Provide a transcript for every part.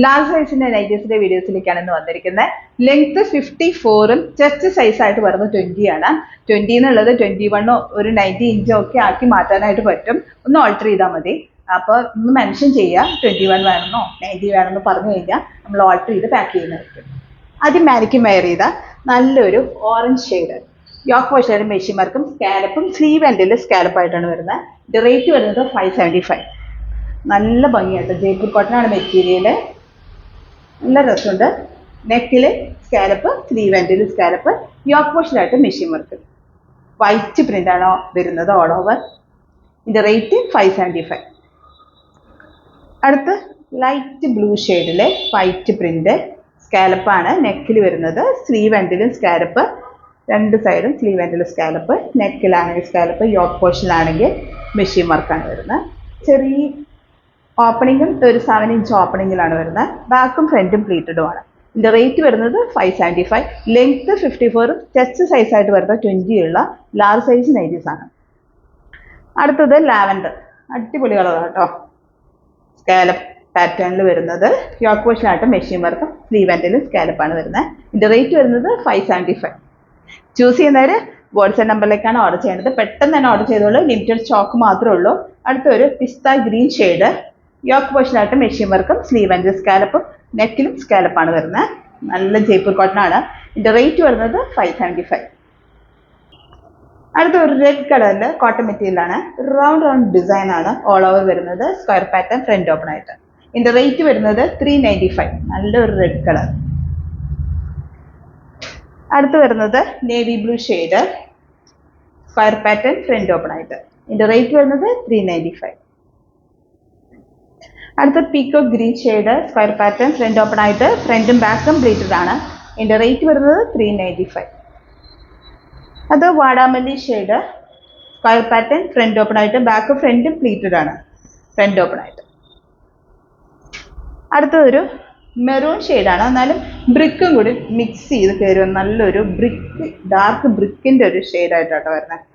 Large സൈസിന്റെ നൈറ്റീസിന്റെ വീഡിയോസിലേക്കാണ് ഇന്ന് വന്നിരിക്കുന്നത്. Length 54ഉം chest size ആയിട്ട് വരുന്നത് 20 ആണ്. 20 എന്നുള്ളത് 21 ഒരു 90 ഇഞ്ചോ ഒക്കെ ആക്കി മാറ്റാനായിട്ട് പറ്റും. ഒന്ന് ഓൾട്ടർ ചെയ്താൽ മതി. അപ്പോൾ ഒന്ന് മെൻഷൻ ചെയ്യുക 21 വേണമെന്നോ 90 വേണമെന്നോ പറഞ്ഞു കഴിഞ്ഞാൽ നമ്മൾ ഓൾട്ടർ ചെയ്ത് പാക്ക് ചെയ്യുന്നതായിരിക്കും. ആദ്യം മാനിക്കും വെയർ ചെയ്ത നല്ലൊരു ഓറഞ്ച് ഷെയ്ഡ് യോക്ക് പോഷനും മെഷീൻ വർക്കും സ്കാലപ്പും സ്ലീവ് എൻഡിൽ സ്കാലപ്പായിട്ടാണ് വരുന്നത്. ഇത് റേറ്റ് വരുന്നത് 575. നല്ല ഭംഗിയായിട്ട് ജയ്പൂർ കോട്ടൺ ആണ് മെറ്റീരിയൽ. നല്ല രസമുണ്ട്. നെക്കിൽ സ്കാലപ്പ്, സ്ലീവ് എൻഡിൽ സ്കാലപ്പ്, യോക്ക് പോഷനായിട്ട് മെഷീൻ വർക്ക്. വൈറ്റ് പ്രിന്റ് ആണോ വരുന്നത് ഓൾ ഓവർ. ഇതിന്റെ റേറ്റ് 575. അടുത്ത് ലൈറ്റ് ബ്ലൂ ഷെയ്ഡിലെ വൈറ്റ് പ്രിന്റ് സ്കാലപ്പാണ് നെക്കിൽ വരുന്നത്. സ്ലീവ് എൻഡിലും സ്കാലപ്പ്, രണ്ട് സൈഡും സ്ലീവ് എൻഡിൽ സ്കാലപ്പ്. നെക്കിലാണെങ്കിൽ സ്കാലപ്പ്, യോക്ക് പോഷനിലാണെങ്കിൽ മെഷീൻ വർക്കാണ് വരുന്നത്. ചെറിയ ഓപ്പണിങ്ങും ഒരു 7 ഇഞ്ച് ഓപ്പണിങ്ങിലാണ് വരുന്നത്. ബാക്കും ഫ്രണ്ടും പ്ലീറ്റഡും ആണ്. ഇതിന്റെ റേറ്റ് വരുന്നത് 575. ലെങ്ത് 54ഉം ചെസ്റ്റ് സൈസ് ആയിട്ട് വരുന്നത് 20 ഉള്ള ലാർജ് സൈസ് നൈറ്റീസ് ആണ്. അടുത്തത് ലാവൻഡർ, അടിപൊളി കളറാണ് കേട്ടോ. സ്കാലപ്പ് പാറ്റേണിൽ വരുന്നത്, യോക്ക് പോഷനായിട്ട് മെഷീൻ വർക്കും സ്ലീവ് എൻഡിലും സ്കാലപ്പാണ് വരുന്നത്. ഇതിന്റെ റേറ്റ് വരുന്നത് 575. ചൂസ് ചെയ്യുന്നവർ വാട്സ്ആപ്പ് നമ്പറിലേക്കാണ് ഓർഡർ ചെയ്യേണ്ടത്. പെട്ടെന്ന് തന്നെ ഓർഡർ ചെയ്തോളൂ, ലിമിറ്റഡ് സ്റ്റോക്ക് മാത്രമേ ഉള്ളൂ. അടുത്തൊരു പിസ്ത ഗ്രീൻ ഷെയ്ഡ് യോക്ക് പോഷനായിട്ട് മെഷീൻ വർക്കും സ്ലീവ് ആൻഡ് സ്കാലപ്പും നെക്കിലും സ്കാലപ്പാണ് വരുന്നത്. നല്ല ജയ്പൂർ കോട്ടൺ ആണ്. ഇതിന്റെ റേറ്റ് വരുന്നത് 575. അടുത്ത ഒരു റെഡ് കളറിൽ കോട്ടൺ മെറ്റീരിയലാണ്. റൗണ്ട് ഡിസൈൻ ആണ് ഓൾ ഓവർ വരുന്നത്. സ്ക്വയർ പാറ്റേൺ ഫ്രണ്ട് ഓപ്പൺ ആയിട്ട്. ഇതിന്റെ റേറ്റ് വരുന്നത് 395. നല്ലൊരു റെഡ് കളർ. അടുത്ത് വരുന്നത് navy blue shade square pattern front open ആയിട്ട്. ഇതിന്റെ റേറ്റ് വരുന്നത് 395. അടുത്ത peacock green shade square pattern front open ആയിട്ട്, ഫ്രണ്ടും ബാക്കും പ്ലീറ്റഡ് ആണ്. ഇതിന്റെ റേറ്റ് വരുന്നത് 395. അത് വാടാമല്ലി shade square pattern front open ആയിട്ട്, ബാക്കും ഫ്രണ്ടും പ്ലീറ്റഡ് ആണ്, ഫ്രണ്ട് ഓപ്പൺ ആയിട്ട്. അടുത്തതൊരു മെറൂൺ ഷെയ്ഡാണ്, എന്നാലും ബ്രിക്കും കൂടി മിക്സ് ചെയ്ത് കയറും. നല്ലൊരു ബ്രിക്ക്, ഡാർക്ക് ബ്രിക്കിന്റെ ഒരു ഷെയ്ഡായിട്ടാണ് വരുന്നത്.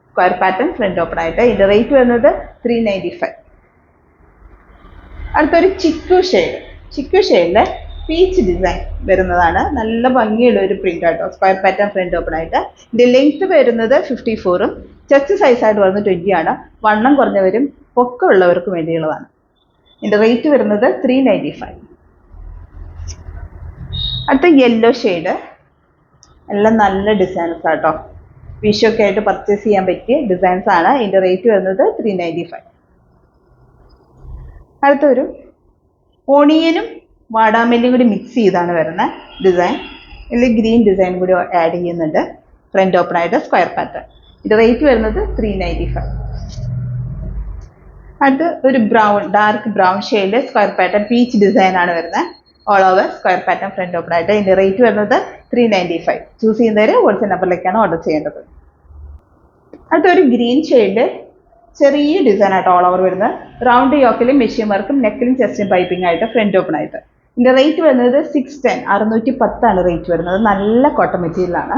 സ്ക്വയർ പാറ്റേൺ ഫ്രണ്ട് ഓപ്പൺ ആയിട്ട്. ഇതിന്റെ റേറ്റ് വരുന്നത് 395. അടുത്തൊരു ചിക്കു ഷെയ്ഡില് പീച്ച് ഡിസൈൻ വരുന്നതാണ്. നല്ല ഭംഗിയുള്ള ഒരു പ്രിന്റ് ആട്ടോ. സ്ക്വയർ പാറ്റേൺ ഫ്രണ്ട് ഓപ്പൺ ആയിട്ട്. ഇതിന്റെ ലെങ്ത് വരുന്നത് 54ഉം ചെസ്റ്റ് സൈസ് ആയിട്ട് വരുന്നത് 20 ആണ്. വണ്ണം കുറഞ്ഞവരും പൊക്കമുള്ളവർക്കും വേണ്ടിയുള്ളതാണ്. ഇതിന്റെ റേറ്റ് വരുന്നത് 395. അടുത്ത യെല്ലോ ഷെയ്ഡ്, എല്ലാം നല്ല ഡിസൈൻസ് ആട്ടോ. വിഷൊക്കെ ആയിട്ട് പർച്ചേസ് ചെയ്യാൻ പറ്റിയ ഡിസൈൻസ് ആണ്. ഇതിന്റെ റേറ്റ് വരുന്നത് 395. അടുത്തൊരു ഓണിയനും വാടാമല്ലിയും കൂടി മിക്സ് ചെയ്താണ് വരുന്ന ഡിസൈൻ. ഇതിൽ ഗ്രീൻ ഡിസൈൻ കൂടി ആഡ് ചെയ്യുന്നുണ്ട്. ഫ്രണ്ട് ഓപ്പൺ ആയിട്ട് സ്ക്വയർ പാറ്റേൺ. ഇതിന്റെ റേറ്റ് വരുന്നത് 395. അടുത്ത് ഒരു ബ്രൗൺ, ഡാർക്ക് ബ്രൗൺ ഷെയ്ഡിൽ സ്ക്വയർ പാറ്റേൺ പീച്ച് ഡിസൈൻ ആണ് വരുന്നത്. All over square pattern front open ആയിട്ട്. ഇതിന്റെ റേറ്റ് വരുന്നത് 395. ചൂസ് ചെയ്യുന്നവർ വാട്സ്ആപ്പ് നമ്പറിലേക്കാണ് ഓർഡർ ചെയ്യേണ്ടത്. അടുത്തൊരു ഗ്രീൻ ഷെയ്ഡ് ചെറിയ ഡിസൈൻ ആയിട്ട് ഓൾ ഓവർ വരുന്നത്. റൗണ്ട് യോക്കിലും മെഷീൻ വർക്കും നെക്കിലും ചെസ്റ്റും പൈപ്പിംഗ് ആയിട്ട്, ഫ്രണ്ട് ഓപ്പൺ ആയിട്ട്. ഇതിന്റെ റേറ്റ് വരുന്നത് 610, 610 റേറ്റ് വരുന്നത്. നല്ല കോട്ടൺ മെറ്റീരിയൽ ആണ്.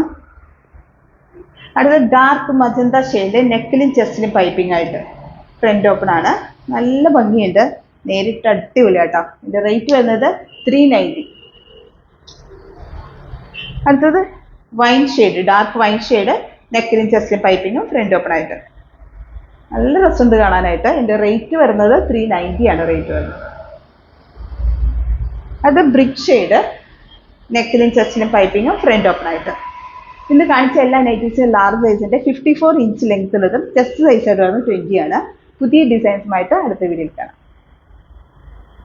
അടുത്ത ഡാർക്ക് മജന്ത ഷെയ്ഡ് നെക്കിലും ചെസ്റ്റിലും പൈപ്പിംഗ് ആയിട്ട്, ഫ്രണ്ട് ഓപ്പൺ ആണ്. നല്ല ഭംഗിയുണ്ട്, നേരിട്ട് അടിപൊളി ആട്ടോ. ഇതിന്റെ റേറ്റ് വരുന്നത് 390. അടുത്തത് wine shade, dark wine shade നെക്കിലും ചെസ്റ്റിലും പൈപ്പിങ്ങും ഫ്രണ്ട് ഓപ്പൺ ആയിട്ട്. നല്ല രസമുണ്ട് കാണാനായിട്ട്. ഇതിന്റെ റേറ്റ് വരുന്നത് 390 ആണ് റേറ്റ് വരുന്നത്. അത് ബ്രിക്ക് ഷെയ്ഡ് നെക്കിലും ചെസ്റ്റിലും പൈപ്പിങ്ങും ഫ്രണ്ട് ഓപ്പൺ ആയിട്ട്. ഇന്ന് കാണിച്ച എല്ലാ നൈറ്റീസും ലാർജ് സൈസിന്റെ 54 ഇഞ്ച് ലെങ്ത് ഉള്ളതും ചെസ്റ്റ് സൈസ് ആയിട്ട് വരുന്നത് 20 ആണ്. പുതിയ ഡിസൈൻസുമായിട്ട് അടുത്ത വീഡിയോയിൽ കാണാം.